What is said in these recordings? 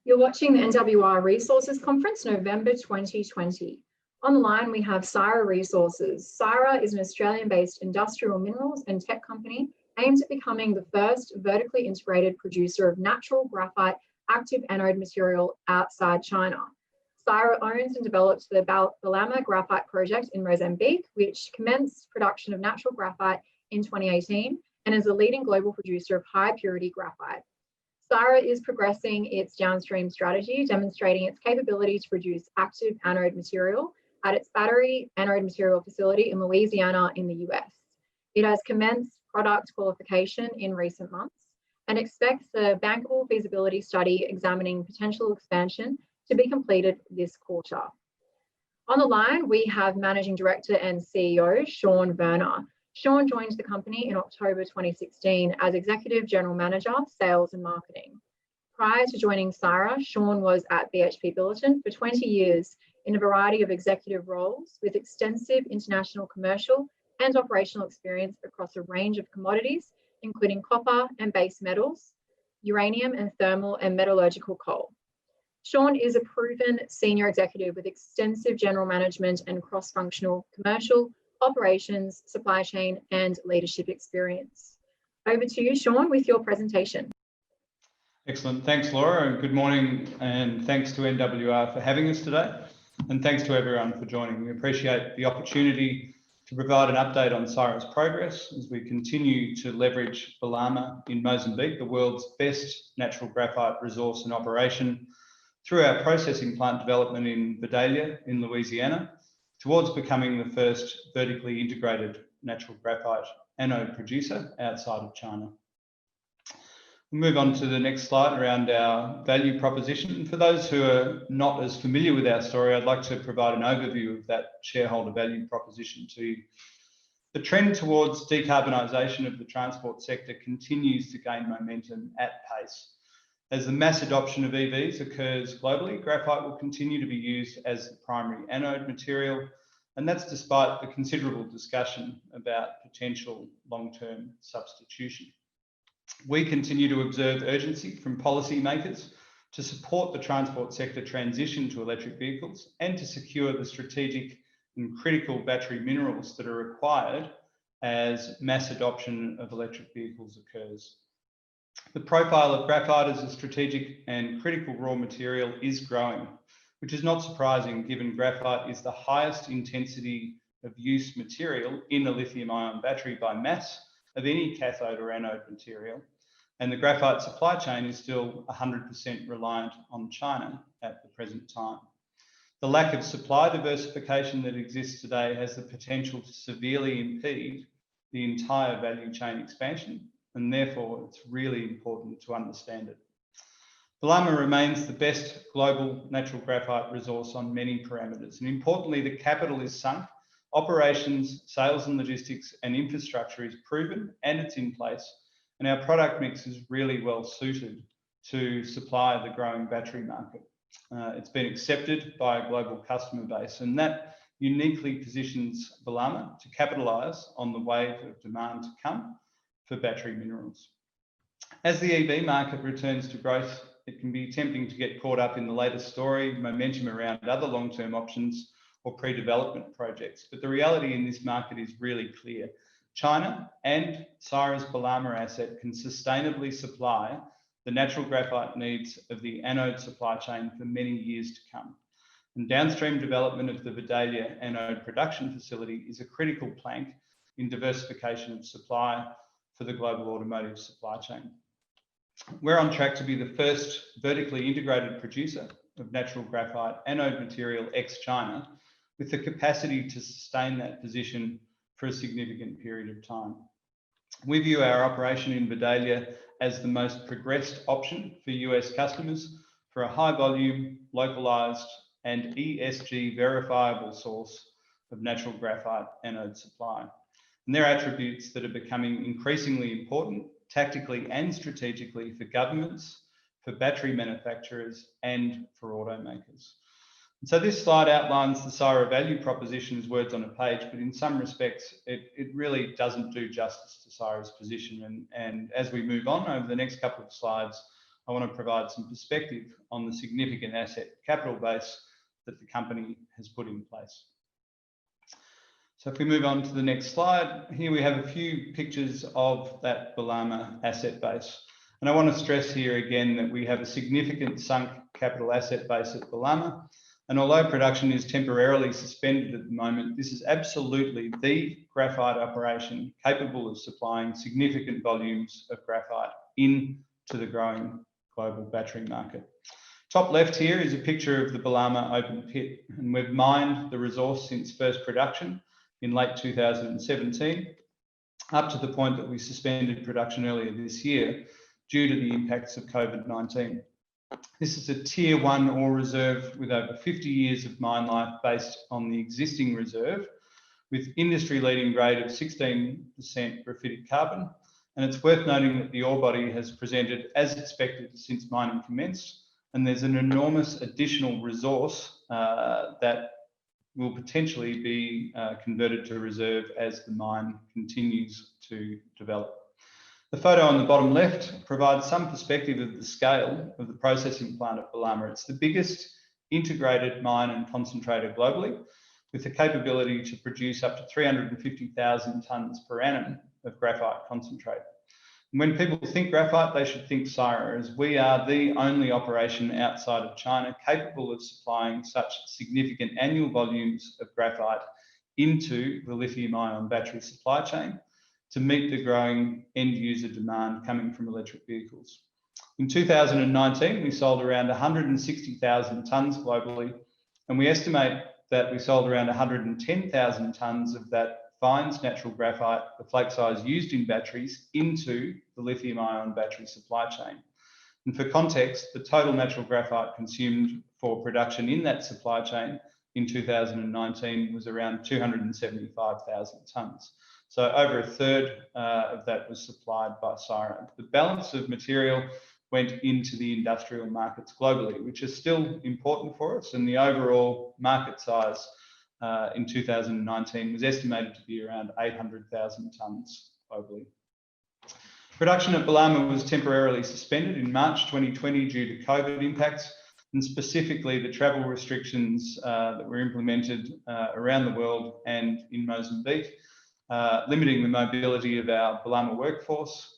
You're watching the NWR Resources Conference, November 2020. On the line, we have Syrah Resources. Syrah is an Australian-based industrial minerals and tech company aimed at becoming the first vertically integrated producer of natural graphite active anode material outside China. Syrah owns and develops the Balama Graphite Project in Mozambique, which commenced production of natural graphite in 2018 and is a leading global producer of high-purity graphite. Syrah is progressing its downstream strategy, demonstrating its capability to produce active anode material at its battery anode material facility in Louisiana in the US. It has commenced product qualification in recent months and expects the Bankable Feasibility Study examining potential expansion to be completed this quarter. On the line, we have Managing Director and CEO, Sean Werner. Sean joined the company in October 2016 as Executive General Manager, Sales and Marketing. Prior to joining Syrah, Sean was at BHP Billiton for 20 years in a variety of executive roles with extensive international commercial and operational experience across a range of commodities, including copper and base metals, uranium and thermal and metallurgical coal. Sean is a proven senior executive with extensive general management and cross-functional commercial, operations, supply chain, and leadership experience. Over to you, Sean, with your presentation. Excellent. Thanks, Laura, and good morning, and thanks to NWR for having us today. And thanks to everyone for joining. We appreciate the opportunity to provide an update on Syrah's progress as we continue to leverage Balama in Mozambique, the world's best natural graphite resource and operation, through our processing plant development in Vidalia in Louisiana, towards becoming the first vertically integrated natural graphite anode producer outside of China. We'll move on to the next slide around our value proposition. For those who are not as familiar with our story, I'd like to provide an overview of that shareholder value proposition to you. The trend towards decarbonisation of the transport sector continues to gain momentum at pace. As the mass adoption of EVs occurs globally, graphite will continue to be used as the primary anode material, and that's despite the considerable discussion about potential long-term substitution. We continue to observe urgency from policymakers to support the transport sector transition to electric vehicles and to secure the strategic and critical battery minerals that are required as mass adoption of electric vehicles occurs. The profile of graphite as a strategic and critical raw material is growing, which is not surprising given graphite is the highest intensity of use material in a lithium-ion battery by mass of any cathode or anode material, and the graphite supply chain is still 100% reliant on China at the present time. The lack of supply diversification that exists today has the potential to severely impede the entire value chain expansion, and therefore it's really important to understand it. Balama remains the best global natural graphite resource on many parameters, and importantly, the capital is sunk, operations, sales and logistics and infrastructure is proven and it's in place, and our product mix is really well suited to supply the growing battery market. It's been accepted by a global customer base, and that uniquely positions Balama to capitalise on the wave of demand to come for battery minerals. As the EV market returns to growth, it can be tempting to get caught up in the latest story, momentum around other long-term options or pre-development projects. But the reality in this market is really clear. China and Syrah's Balama asset can sustainably supply the natural graphite needs of the anode supply chain for many years to come. And downstream development of the Vidalia anode production facility is a critical plank in diversification of supply for the global automotive supply chain. We're on track to be the first vertically integrated producer of natural graphite anode material ex-China, with the capacity to sustain that position for a significant period of time. We view our operation in Vidalia as the most progressed option for US customers for a high volume, localised and ESG verifiable source of natural graphite anode supply. And they're attributes that are becoming increasingly important tactically and strategically for governments, for battery manufacturers and for automakers. And so this slide outlines the Syrah value proposition as words on a page, but in some respects, it really doesn't do justice to Syrah's position. And as we move on over the next couple of slides, I want to provide some perspective on the significant asset capital base that the company has put in place. So if we move on to the next slide, here we have a few pictures of that Balama asset base. And I want to stress here again that we have a significant sunk capital asset base at Balama. And although production is temporarily suspended at the moment, this is absolutely the graphite operation capable of supplying significant volumes of graphite into the growing global battery market. Top left here is a picture of the Balama open pit, and we've mined the resource since first production in late 2017, up to the point that we suspended production earlier this year due to the impacts of COVID-19. This is a tier 1 ore reserve with over 50 years of mine life based on the existing reserve, with industry-leading grade of 16% graphitic carbon. And it's worth noting that the ore body has presented as expected since mining commenced, and there's an enormous additional resource that will potentially be converted to reserve as the mine continues to develop. The photo on the bottom left provides some perspective of the scale of the processing plant at Balama. It's the biggest integrated mine and concentrator globally, with the capability to produce up to 350,000 tonnes per annum of graphite concentrate. And when people think graphite, they should think Syrah, as we are the only operation outside of China capable of supplying such significant annual volumes of graphite into the lithium-ion battery supply chain to meet the growing end-user demand coming from electric vehicles. In 2019, we sold around 160,000 tonnes globally, and we estimate that we sold around 110,000 tonnes of that fines natural graphite, the flake size used in batteries, into the lithium-ion battery supply chain. And for context, the total natural graphite consumed for production in that supply chain in 2019 was around 275,000 tonnes. So over a third of that was supplied by Syrah. The balance of material went into the industrial markets globally, which is still important for us, and the overall market size in 2019 was estimated to be around 800,000 tonnes globally. Production at Balama was temporarily suspended in March 2020 due to COVID impacts, and specifically the travel restrictions that were implemented around the world and in Mozambique, limiting the mobility of our Balama workforce,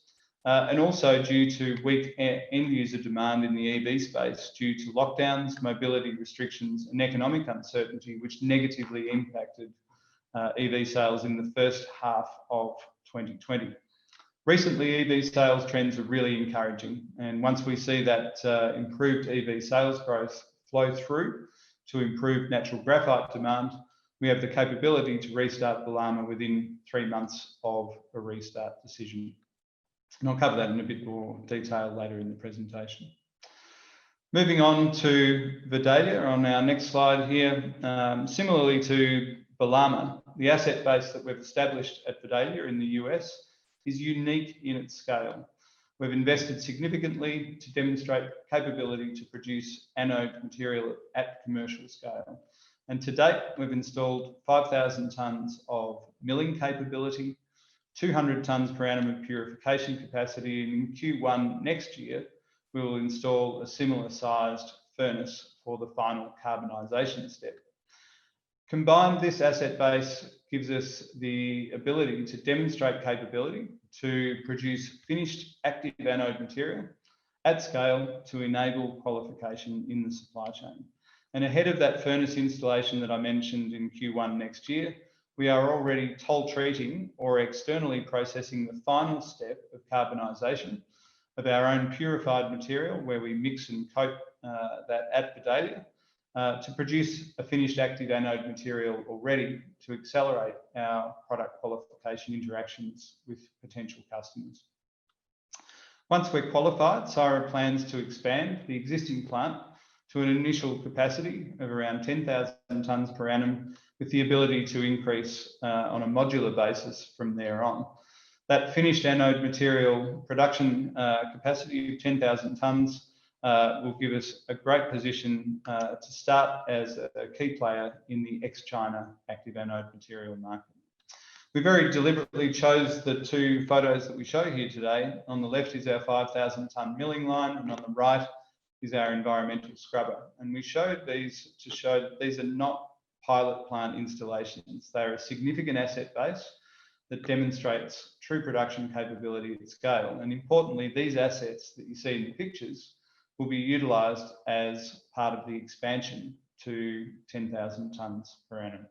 and also due to weak end-user demand in the EV space due to lockdowns, mobility restrictions and economic uncertainty, which negatively impacted EV sales in the first half of 2020. Recently, EV sales trends are really encouraging, and once we see that improved EV sales growth flow through to improved natural graphite demand, we have the capability to restart Balama within 3 months of a restart decision. And I'll cover that in a bit more detail later in the presentation. Moving on to Vidalia on our next slide here. Similarly to Balama, the asset base that we've established at Vidalia in the US is unique in its scale. We've invested significantly to demonstrate capability to produce anode material at commercial scale. And to date, we've installed 5,000 tonnes of milling capability, 200 tonnes per annum of purification capacity, and in Q1 next year, we will install a similar sized furnace for the final carbonisation step. Combined, this asset base gives us the ability to demonstrate capability to produce finished active anode material at scale to enable qualification in the supply chain. And ahead of that furnace installation that I mentioned in Q1 next year, we are already toll treating or externally processing the final step of carbonisation of our own purified material, where we mix and coat that at Vidalia to produce a finished active anode material already to accelerate our product qualification interactions with potential customers. Once we're qualified, Syrah plans to expand the existing plant to an initial capacity of around 10,000 tonnes per annum, with the ability to increase on a modular basis from there on. That finished anode material production capacity of 10,000 tonnes will give us a great position to start as a key player in the ex-China active anode material market. We very deliberately chose the two photos that we show here today. On the left is our 5,000 tonne milling line, and on the right is our environmental scrubber. And we showed these to show that these are not pilot plant installations. They are a significant asset base that demonstrates true production capability at scale. And importantly, these assets that you see in the pictures will be utilised as part of the expansion to 10,000 tonnes per annum.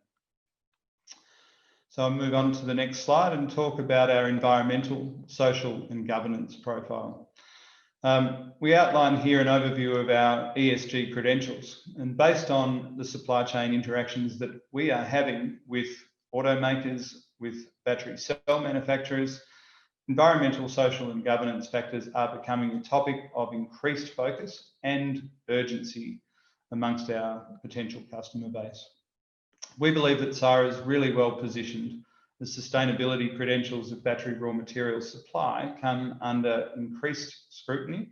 So I'll move on to the next slide and talk about our environmental, social and governance profile. We outline here an overview of our ESG credentials, and based on the supply chain interactions that we are having with automakers, with battery cell manufacturers, environmental, social and governance factors are becoming a topic of increased focus and urgency amongst our potential customer base. We believe that Syrah is really well positioned. The sustainability credentials of battery raw material supply come under increased scrutiny.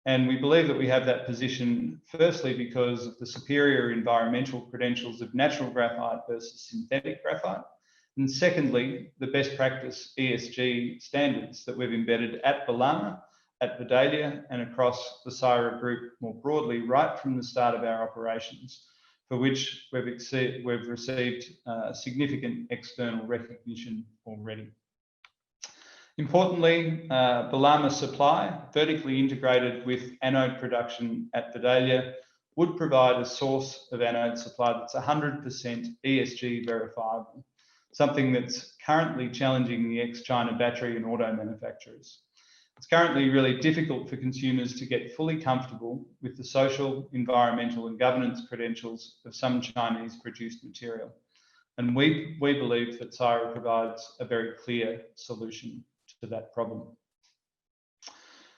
And we believe that we have that position firstly because of the superior environmental credentials of natural graphite versus synthetic graphite. And secondly, the best practice ESG standards that we've embedded at Balama, at Vidalia and across the Syrah Group more broadly, right from the start of our operations, for which we've received significant external recognition already. Importantly, Balama supply, vertically integrated with anode production at Vidalia, would provide a source of anode supply that's 100% ESG verifiable, something that's currently challenging the ex-China battery and auto manufacturers. It's currently really difficult for consumers to get fully comfortable with the social, environmental and governance credentials of some Chinese produced material. And we believe that Syrah provides a very clear solution to that problem.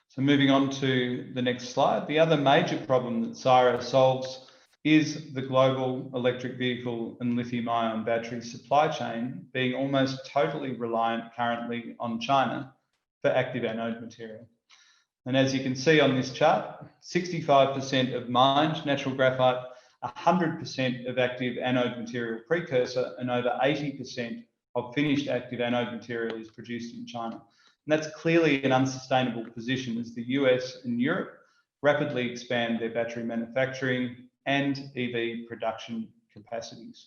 So moving on to the next slide, the other major problem that Syrah solves is the global electric vehicle and lithium-ion battery supply chain being almost totally reliant currently on China for active anode material. And as you can see on this chart, 65% of mined natural graphite, 100% of active anode material precursor, and over 80% of finished active anode material is produced in China. And that's clearly an unsustainable position as the US and Europe rapidly expand their battery manufacturing and EV production capacities.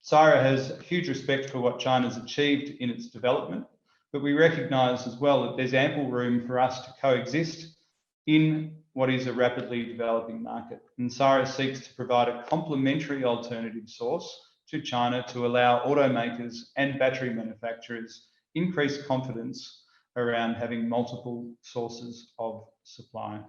Syrah has huge respect for what China's achieved in its development, but we recognise as well that there's ample room for us to coexist in what is a rapidly developing market. And Syrah seeks to provide a complementary alternative source to China to allow automakers and battery manufacturers increased confidence around having multiple sources of supply.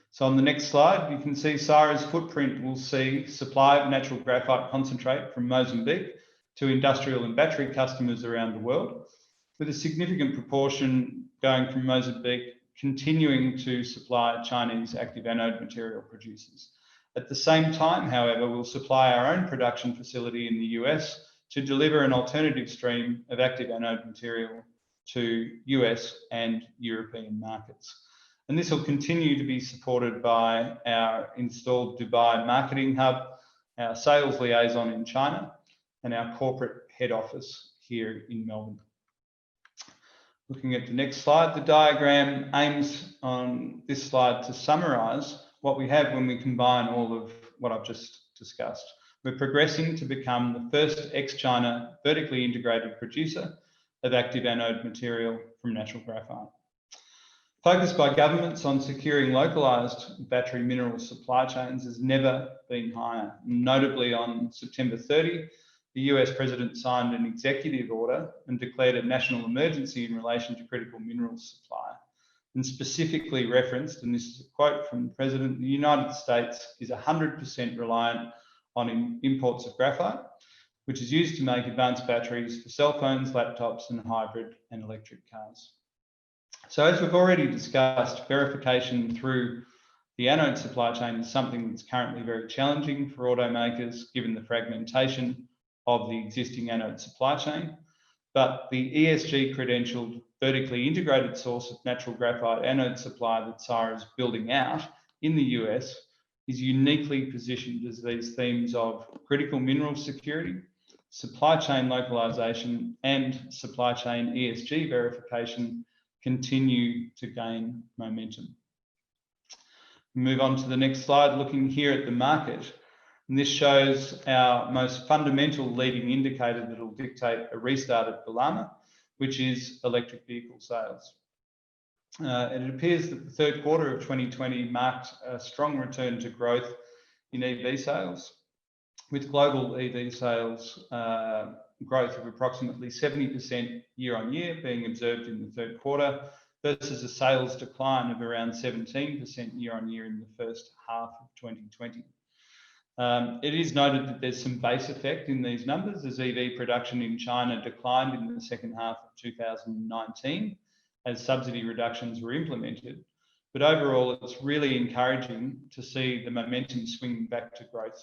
So on the next slide, you can see Syrah's footprint will see supply of natural graphite concentrate from Mozambique to industrial and battery customers around the world, with a significant proportion going from Mozambique continuing to supply Chinese active anode material producers. At the same time, however, we'll supply our own production facility in the US to deliver an alternative stream of active anode material to US and European markets. And this will continue to be supported by our installed Dubai marketing hub, our sales liaison in China, and our corporate head office here in Melbourne. Looking at the next slide, the diagram aims on this slide to summarise what we have when we combine all of what I've just discussed. We're progressing to become the first ex-China vertically integrated producer of active anode material from natural graphite. Focus by governments on securing localised battery mineral supply chains has never been higher. Notably, on September 30, the US President signed an executive order and declared a national emergency in relation to critical minerals supply, and specifically referenced, and this is a quote from the President, the United States is 100% reliant on imports of graphite, which is used to make advanced batteries for cell phones, laptops, and hybrid and electric cars. So as we've already discussed, verification through the anode supply chain is something that's currently very challenging for automakers, given the fragmentation of the existing anode supply chain. But the ESG credentialed, vertically integrated source of natural graphite anode supply that Syrah is building out in the US is uniquely positioned as these themes of critical mineral security, supply chain localization, and supply chain ESG verification continue to gain momentum. Move on to the next slide, looking here at the market. And this shows our most fundamental leading indicator that will dictate a restart at Balama, which is electric vehicle sales. It appears that the third quarter of 2020 marked a strong return to growth in EV sales, with global EV sales growth of approximately 70% year on year being observed in the third quarter, versus a sales decline of around 17% year on year in the first half of 2020. It is noted that there's some base effect in these numbers, as EV production in China declined in the second half of 2019 as subsidy reductions were implemented. But overall, it's really encouraging to see the momentum swinging back to growth.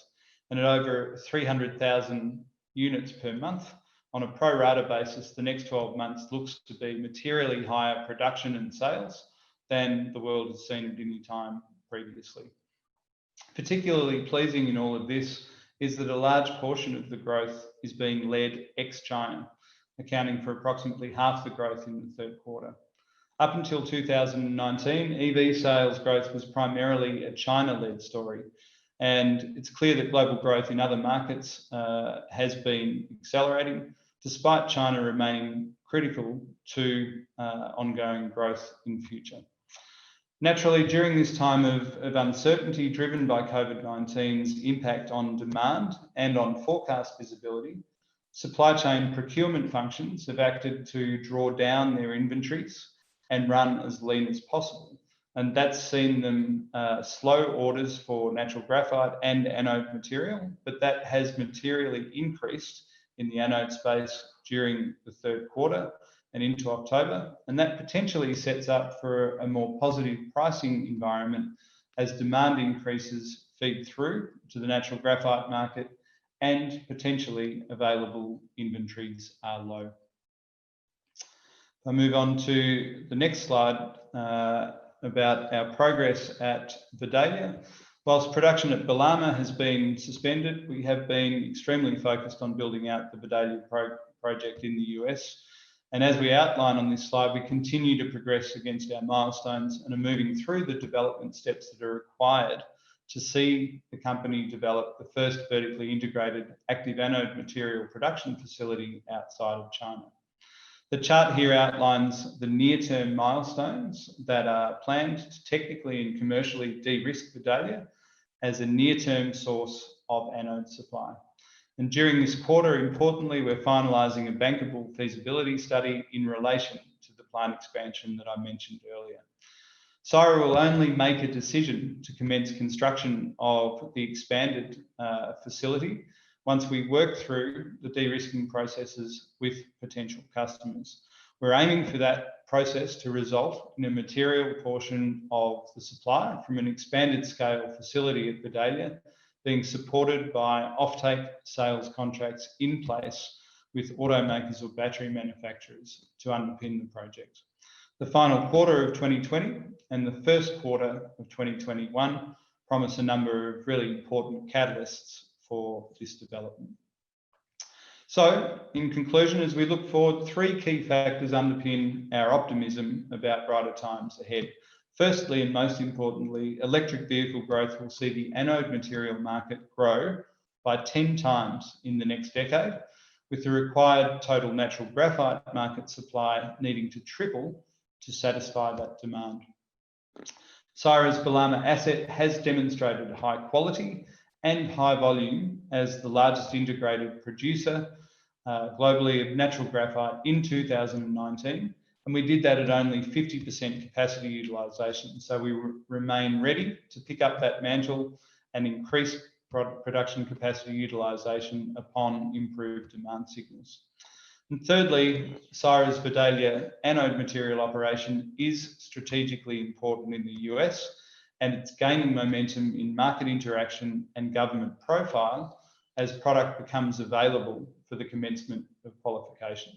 And at over 300,000 units per month, on a pro rata basis, the next 12 months looks to be materially higher production and sales than the world has seen at any time previously. Particularly pleasing in all of this is that a large portion of the growth is being led ex-China, accounting for approximately half the growth in the third quarter. Up until 2019, EV sales growth was primarily a China-led story, and it's clear that global growth in other markets has been accelerating, despite China remaining critical to ongoing growth in future. Naturally, during this time of uncertainty driven by COVID-19's impact on demand and on forecast visibility, supply chain procurement functions have acted to draw down their inventories and run as lean as possible. And that's seen them slow orders for natural graphite and anode material, but that has materially increased in the anode space during the third quarter and into October. And that potentially sets up for a more positive pricing environment as demand increases feed through to the natural graphite market and potentially available inventories are low. I'll move on to the next slide about our progress at Vidalia. Whilst production at Balama has been suspended, we have been extremely focused on building out the Vidalia project in the US. And as we outline on this slide, we continue to progress against our milestones and are moving through the development steps that are required to see the company develop the first vertically integrated active anode material production facility outside of China. The chart here outlines the near-term milestones that are planned to technically and commercially de-risk Vidalia as a near-term source of anode supply. And during this quarter, importantly, we're finalising a bankable feasibility study in relation to the plant expansion that I mentioned earlier. Syrah will only make a decision to commence construction of the expanded facility once we work through the de-risking processes with potential customers. We're aiming for that process to result in a material portion of the supply from an expanded scale facility at Vidalia being supported by offtake sales contracts in place with automakers or battery manufacturers to underpin the project. The final quarter of 2020 and the first quarter of 2021 promise a number of really important catalysts for this development. So, in conclusion, as we look forward, three key factors underpin our optimism about brighter times ahead. Firstly, and most importantly, electric vehicle growth will see the anode material market grow by 10 times in the next decade, with the required total natural graphite market supply needing to triple to satisfy that demand. Syrah's Balama asset has demonstrated high quality and high volume as the largest integrated producer globally of natural graphite in 2019. And we did that at only 50% capacity utilisation. So we remain ready to pick up that mantle and increase production capacity utilisation upon improved demand signals. And thirdly, Syrah's Vidalia anode material operation is strategically important in the US, and it's gaining momentum in market interaction and government profile as product becomes available for the commencement of qualification.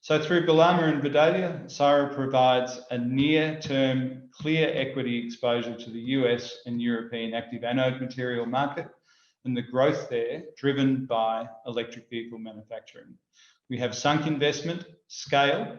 So through Balama and Vidalia, Syrah provides a near-term clear equity exposure to the US and European active anode material market, and the growth there driven by electric vehicle manufacturing. We have sunk investment, scale,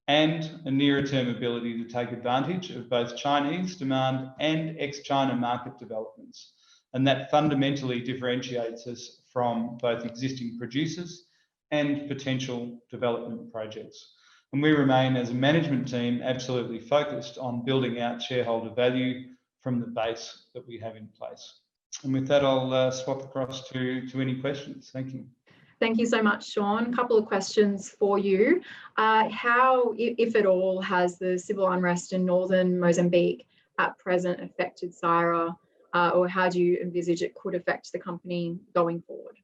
and a nearer term ability to take advantage of both Chinese demand and ex-China market developments. And that fundamentally differentiates us from both existing producers and potential development projects. And we remain, as a management team, absolutely focused on building out shareholder value from the base that we have in place. And with that, I'll swap across to any questions. Thank you. Thank you so much, Sean. A couple of questions for you. How, if at all, has the civil unrest in northern Mozambique at present affected Syrah, or how do you envisage it could affect the company going forward?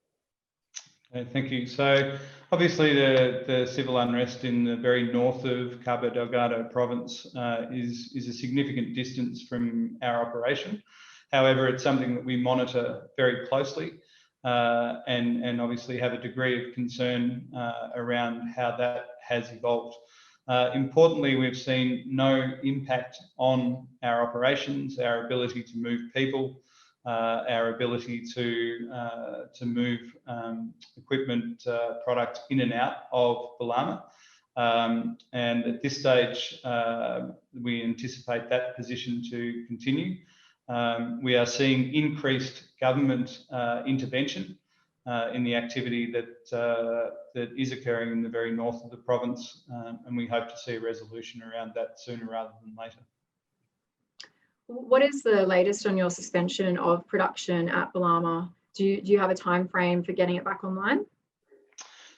Okay, thank you. So obviously the civil unrest in the very north of Cabo Delgado province is a significant distance from our operation. However, it's something that we monitor very closely and obviously have a degree of concern around how that has evolved. Importantly, we've seen no impact on our operations, our ability to move people, our ability to move equipment, product in and out of Balama. And at this stage, we anticipate that position to continue. We are seeing increased government intervention in the activity that is occurring in the very north of the province, and we hope to see a resolution around that sooner rather than later. What is the latest on your suspension of production at Balama? Do you have a time frame for getting it back online?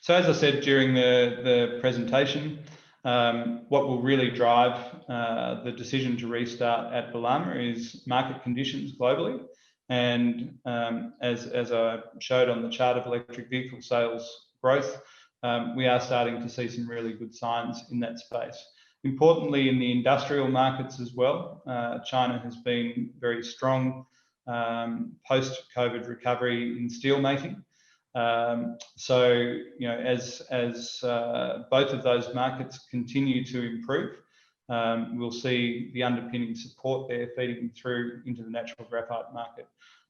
So as I said during the presentation, what will really drive the decision to restart at Balama is market conditions globally. And as I showed on the chart of electric vehicle sales growth, we are starting to see some really good signs in that space. Importantly, in the industrial markets as well, China has been very strong post-COVID recovery in steel making. So, you know, as both of those markets continue to improve, we'll see the underpinning support there feeding through into the natural graphite market.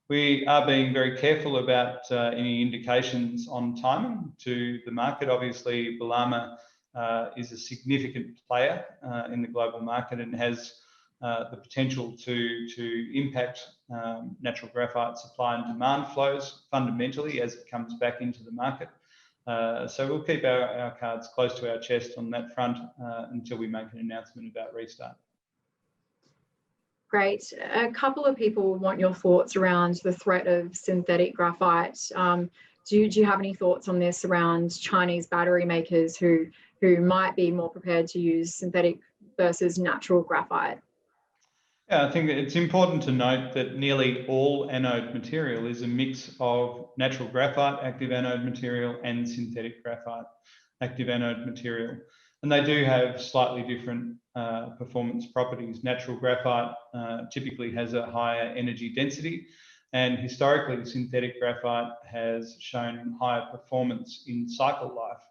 We are being very careful about any indications on timing to the market. Obviously, Balama is a significant player in the global market and has the potential to impact natural graphite supply and demand flows fundamentally as it comes back into the market. So we'll keep our cards close to our chest on that front until we make an announcement about restart. Great. A couple of people want your thoughts around the threat of synthetic graphite. Do you have any thoughts on this around Chinese battery makers who might be more prepared to use synthetic versus natural graphite? Yeah, I think it's important to note that nearly all anode material is a mix of natural graphite active anode material and synthetic graphite active anode material. And they do have slightly different performance properties. Natural graphite typically has a higher energy density, and historically synthetic graphite has shown higher performance in cycle life.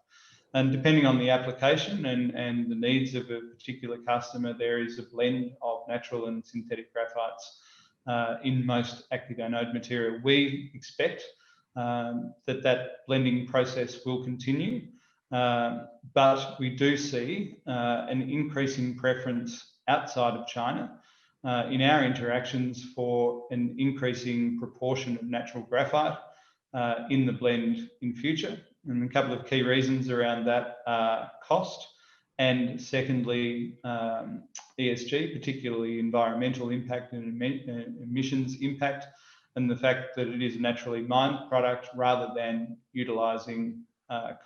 And depending on the application and the needs of a particular customer, there is a blend of natural and synthetic graphites in most active anode material. We expect that blending process will continue, but we do see an increasing preference outside of China in our interactions for an increasing proportion of natural graphite in the blend in future. And a couple of key reasons around that are cost, and secondly, ESG, particularly environmental impact and emissions impact, and the fact that it is a naturally mined product rather than utilising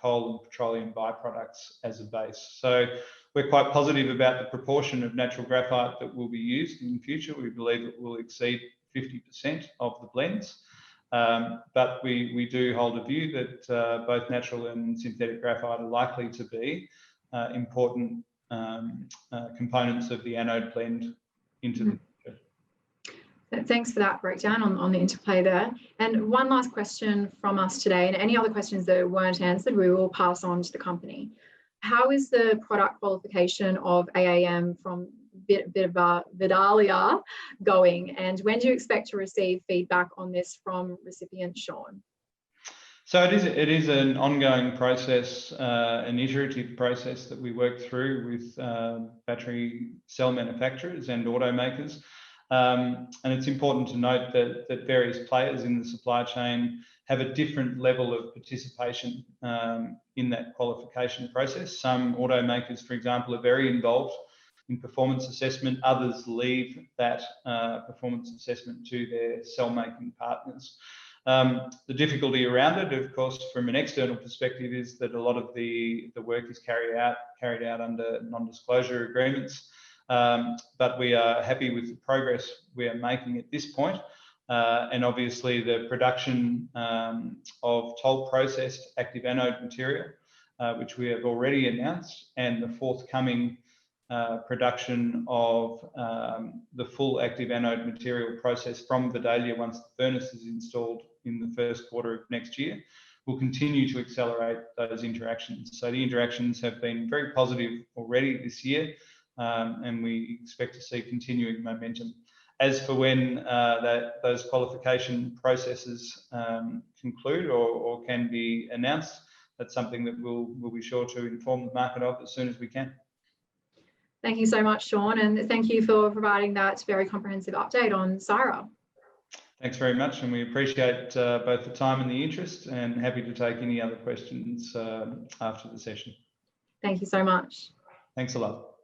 coal and petroleum byproducts as a base. So we're quite positive about the proportion of natural graphite that will be used in future. We believe it will exceed 50% of the blends. But we do hold a view that both natural and synthetic graphite are likely to be important components of the anode blend into the future. Thanks for that breakdown on the interplay there. And one last question from us today, and any other questions that weren't answered, we will pass on to the company. How is the product qualification of AAM from Vidalia going? And when do you expect to receive feedback on this from recipient Sean? So it is an ongoing process, an iterative process that we work through with battery cell manufacturers and automakers. And it's important to note that various players in the supply chain have a different level of participation in that qualification process. Some automakers, for example, are very involved in performance assessment. Others leave that performance assessment to their cell making partners. The difficulty around it, of course, from an external perspective, is that a lot of the work is carried out under non-disclosure agreements. But we are happy with the progress we are making at this point. And obviously the production of toll processed active anode material, which we have already announced, and the forthcoming production of the full active anode material process from Vidalia once the furnace is installed in the first quarter of next year, will continue to accelerate those interactions. So the interactions have been very positive already this year, and we expect to see continuing momentum. As for when those qualification processes conclude or can be announced, that's something that we'll be sure to inform the market of as soon as we can. Thank you so much, Sean, and thank you for providing that very comprehensive update on Syrah. Thanks very much, and we appreciate both the time and the interest, and happy to take any other questions after the session. Thank you so much. Thanks a lot.